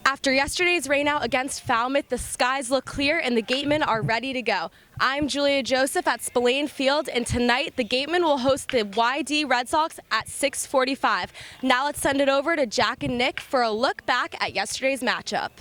After yesterday's rainout against Falmouth, the skies look clear and the Gatemen are ready to go. I'm Julia Joseph at Spillane Field, and tonight the Gatemen will host the YD Red Sox at 6:45. Now let's send it over to Jack and Nick for a look back at yesterday's matchup.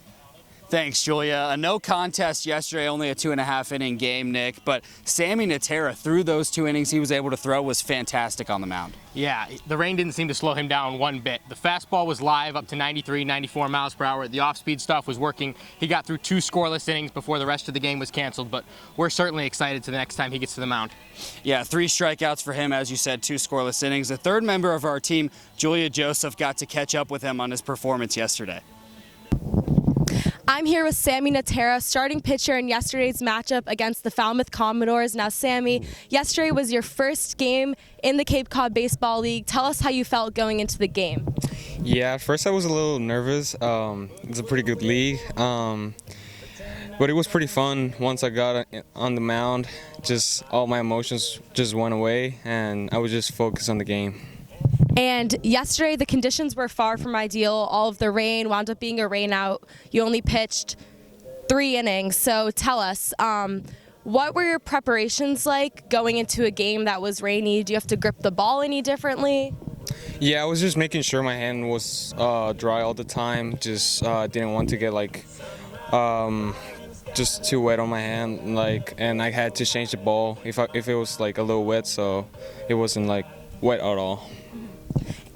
Thanks, Julia. A no contest yesterday, only a 2.5 inning game, Nick, but Sammy Natera, through those 2 innings he was able to throw, was fantastic on the mound. Yeah, the rain didn't seem to slow him down one bit. The fastball was live up to 93, 94 miles per hour. The off-speed stuff was working. He got through 2 scoreless innings before the rest of the game was canceled, but we're certainly excited to the next time he gets to the mound. Yeah, 3 strikeouts for him, as you said, 2 scoreless innings. The third member of our team, Julia Joseph, got to catch up with him on his performance yesterday. I'm here with Sammy Natera, starting pitcher in yesterday's matchup against the Falmouth Commodores. Now, Sammy, yesterday was your first game in the Cape Cod Baseball League. Tell us how you felt going into the game. Yeah, at first I was a little nervous. It's a pretty good league, but it was pretty fun once I got on the mound. Just all my emotions just went away, and I was just focused on the game. And yesterday, the conditions were far from ideal. All of the rain wound up being a rainout. You only pitched 3 innings. So tell us, what were your preparations like going into a game that was rainy? Do you have to grip the ball any differently? Yeah, I was just making sure my hand was dry all the time. Just didn't want to get just too wet on my hand. And I had to change the ball if it was a little wet, so it wasn't wet at all.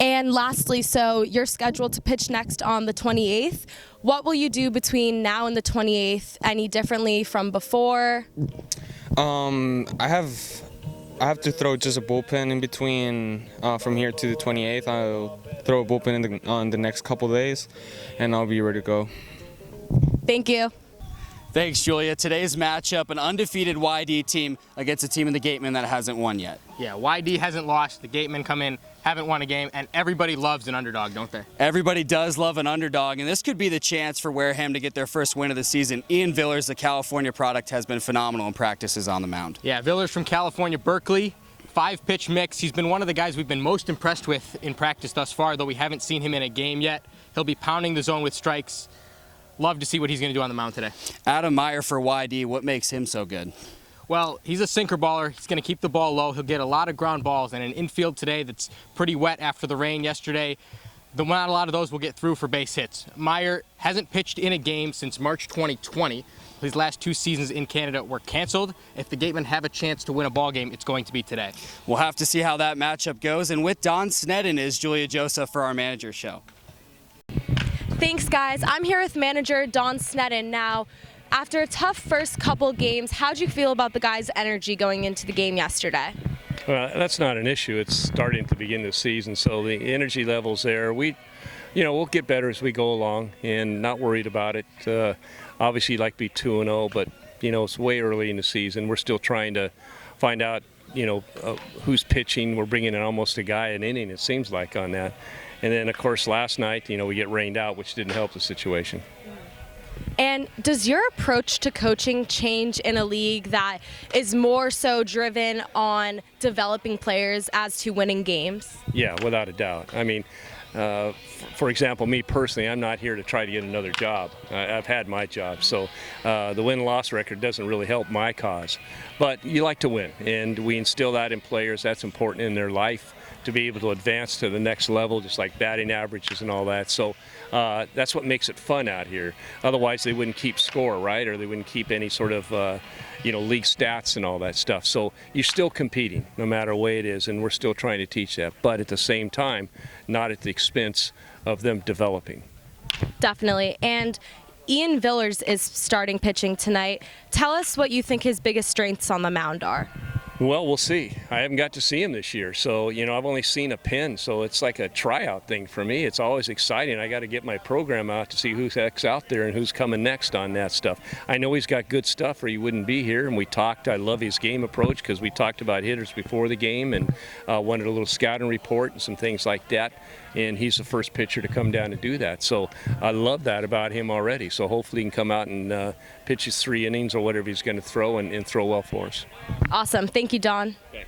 And lastly, so you're scheduled to pitch next on the 28th. What will you do between now and the 28th any differently from before? I have to throw just a bullpen in between from here to the 28th. I'll throw a bullpen on the next couple of days, and I'll be ready to go. Thank you. Thanks, Julia. Today's matchup, an undefeated YD team against a team in the Gatemen that hasn't won yet. Yeah, YD hasn't lost. The Gatemen come in, haven't won a game, and everybody loves an underdog, don't they? Everybody does love an underdog, and this could be the chance for Wareham to get their first win of the season. Ian Villers, the California product, has been phenomenal in practices on the mound. Yeah, Villers from California, Berkeley, 5-pitch mix. He's been one of the guys we've been most impressed with in practice thus far, though we haven't seen him in a game yet. He'll be pounding the zone with strikes. Love to see what he's going to do on the mound today. Adam Meyer for YD, what makes him so good? Well, he's a sinker baller. He's going to keep the ball low. He'll get a lot of ground balls, and an infield today that's pretty wet after the rain yesterday. Not a lot of those will get through for base hits. Meyer hasn't pitched in a game since March 2020. His last 2 seasons in Canada were canceled. If the Gatemen have a chance to win a ball game, it's going to be today. We'll have to see how that matchup goes. And with Don Sneddon is Julia Joseph for our manager show. Thanks, guys. I'm here with manager Don Sneddon. Now, after a tough first couple games, how'd you feel about the guys' energy going into the game yesterday? Well, that's not an issue. It's starting to begin the season, so the energy level's there. We'll get better as we go along, and not worried about it. Obviously, like to be 2-0, but it's way early in the season. We're still trying to find out, who's pitching. We're bringing in almost a guy an inning, it seems like, on that. And then, of course, last night, we get rained out, which didn't help the situation. And does your approach to coaching change in a league that is more so driven on developing players as to winning games? Yeah, without a doubt. I mean, for example, me personally, I'm not here to try to get another job. I've had my job, so the win-loss record doesn't really help my cause. But you like to win, and we instill that in players. That's important in their life, to be able to advance to the next level, just like batting averages and all that. So that's what makes it fun out here. Otherwise, they wouldn't keep score, right? Or they wouldn't keep any sort of, league stats and all that stuff. So you're still competing, no matter what it is, and we're still trying to teach that. But at the same time, not at the expense of them developing. Definitely. And Ian Villers is starting pitching tonight. Tell us what you think his biggest strengths on the mound are. Well, we'll see. I haven't got to see him this year, so I've only seen a pin, so it's like a tryout thing for me. It's always exciting. I got to get my program out to see who's out there and who's coming next on that stuff. I know he's got good stuff, or he wouldn't be here. And we talked. I love his game approach because we talked about hitters before the game and wanted a little scouting report and some things like that. And he's the first pitcher to come down and do that. So I love that about him already. So hopefully he can come out and pitch his 3 innings or whatever he's going to throw and throw well for us. Awesome. Thank you, Don. Okay.